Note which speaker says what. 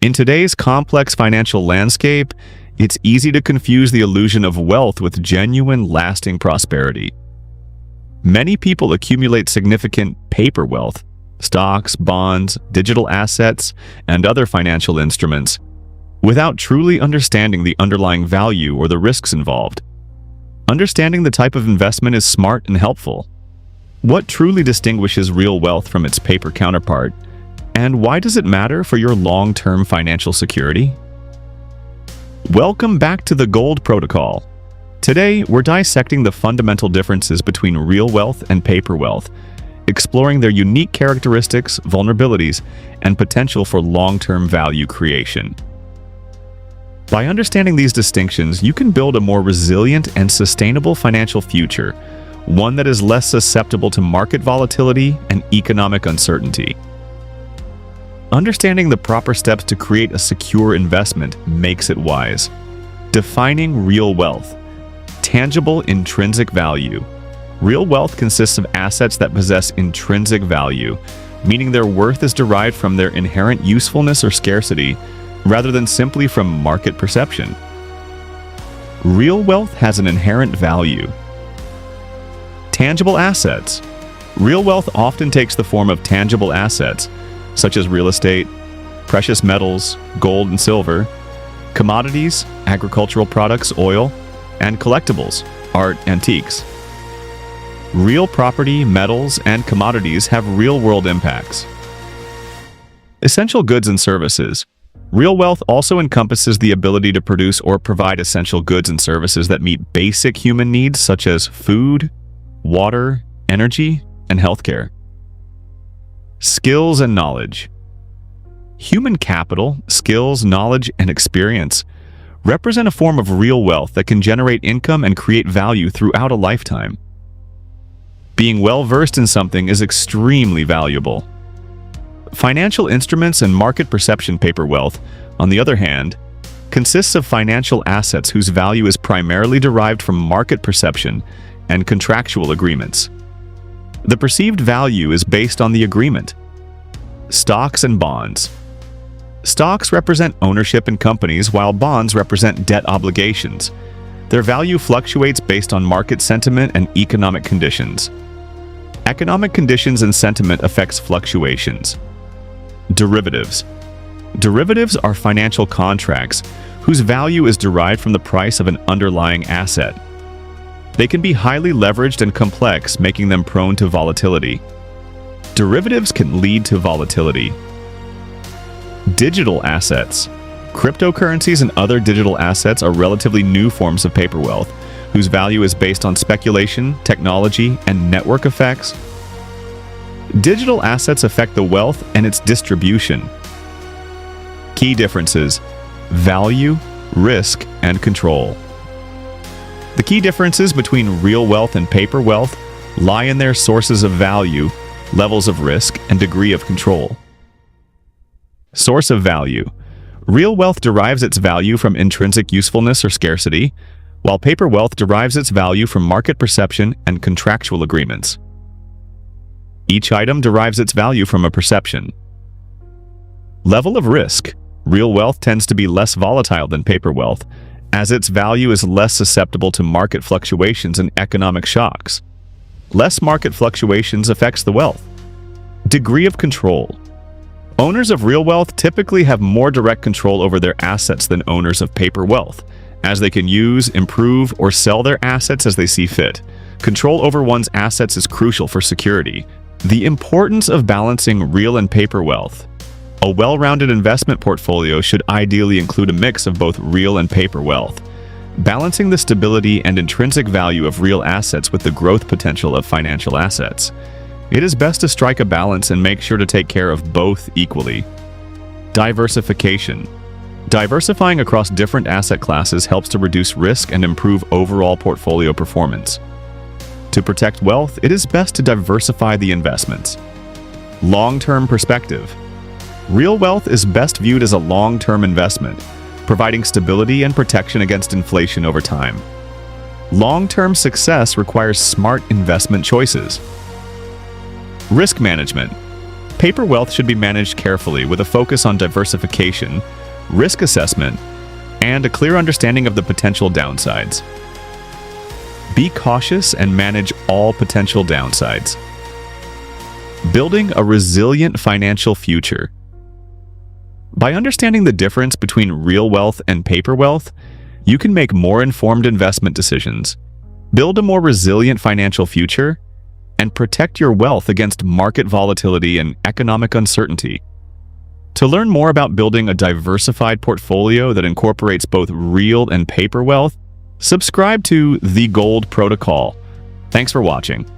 Speaker 1: In today's complex financial landscape, it's easy to confuse the illusion of wealth with genuine, lasting prosperity. Many people accumulate significant paper wealth, stocks, bonds, digital assets, and other financial instruments, without truly understanding the underlying value or the risks involved. Understanding the type of investment is smart and helpful. What truly distinguishes real wealth from its paper counterpart? And why does it matter for your long-term financial security? Welcome back to the Gold Protocol. Today, we're dissecting the fundamental differences between real wealth and paper wealth, exploring their unique characteristics, vulnerabilities, and potential for long-term value creation. By understanding these distinctions, you can build a more resilient and sustainable financial future, one that is less susceptible to market volatility and economic uncertainty. Understanding the proper steps to create a secure investment makes it wise. Defining real wealth. Tangible intrinsic value. Real wealth consists of assets that possess intrinsic value, meaning their worth is derived from their inherent usefulness or scarcity, rather than simply from market perception. Real wealth has an inherent value. Tangible assets. Real wealth often takes the form of tangible assets, such as real estate, precious metals, gold and silver, commodities, agricultural products, oil, and collectibles, art, antiques. Real property, metals, and commodities have real-world impacts. Essential goods and services. Real wealth also encompasses the ability to produce or provide essential goods and services that meet basic human needs such as food, water, energy, and healthcare. Skills and knowledge. Human capital, skills, knowledge, and experience represent a form of real wealth that can generate income and create value throughout a lifetime. Being well-versed in something is extremely valuable. Financial instruments and market perception paper wealth, on the other hand, consists of financial assets whose value is primarily derived from market perception and contractual agreements. The perceived value is based on the agreement. Stocks and bonds. Stocks represent ownership in companies, while bonds represent debt obligations. Their value fluctuates based on market sentiment and economic conditions. Economic conditions and sentiment affects fluctuations. Derivatives. Derivatives are financial contracts whose value is derived from the price of an underlying asset. They can be highly leveraged and complex, making them prone to volatility. Derivatives can lead to volatility. Digital assets. Cryptocurrencies and other digital assets are relatively new forms of paper wealth, whose value is based on speculation, technology, and network effects. Digital assets affect the wealth and its distribution. Key differences: value, risk, and control. The key differences between real wealth and paper wealth lie in their sources of value, levels of risk, and degree of control. Source of value. Real wealth derives its value from intrinsic usefulness or scarcity, while paper wealth derives its value from market perception and contractual agreements. Each item derives its value from a perception. Level of risk. Real wealth tends to be less volatile than paper wealth, as its value is less susceptible to market fluctuations and economic shocks. Less market fluctuations affects the wealth. Degree of control. Owners of real wealth typically have more direct control over their assets than owners of paper wealth, as they can use, improve, or sell their assets as they see fit. Control over one's assets is crucial for security. The importance of balancing real and paper wealth. A well-rounded investment portfolio should ideally include a mix of both real and paper wealth, balancing the stability and intrinsic value of real assets with the growth potential of financial assets. It is best to strike a balance and make sure to take care of both equally. Diversification. Diversifying across different asset classes helps to reduce risk and improve overall portfolio performance. To protect wealth, it is best to diversify the investments. Long-term perspective. Real wealth is best viewed as a long-term investment, providing stability and protection against inflation over time. Long-term success requires smart investment choices. Risk management. Paper wealth should be managed carefully with a focus on diversification, risk assessment, and a clear understanding of the potential downsides. Be cautious and manage all potential downsides. Building a resilient financial future. By understanding the difference between real wealth and paper wealth, you can make more informed investment decisions, build a more resilient financial future, and protect your wealth against market volatility and economic uncertainty. To learn more about building a diversified portfolio that incorporates both real and paper wealth, subscribe to The Gold Protocol. Thanks for watching.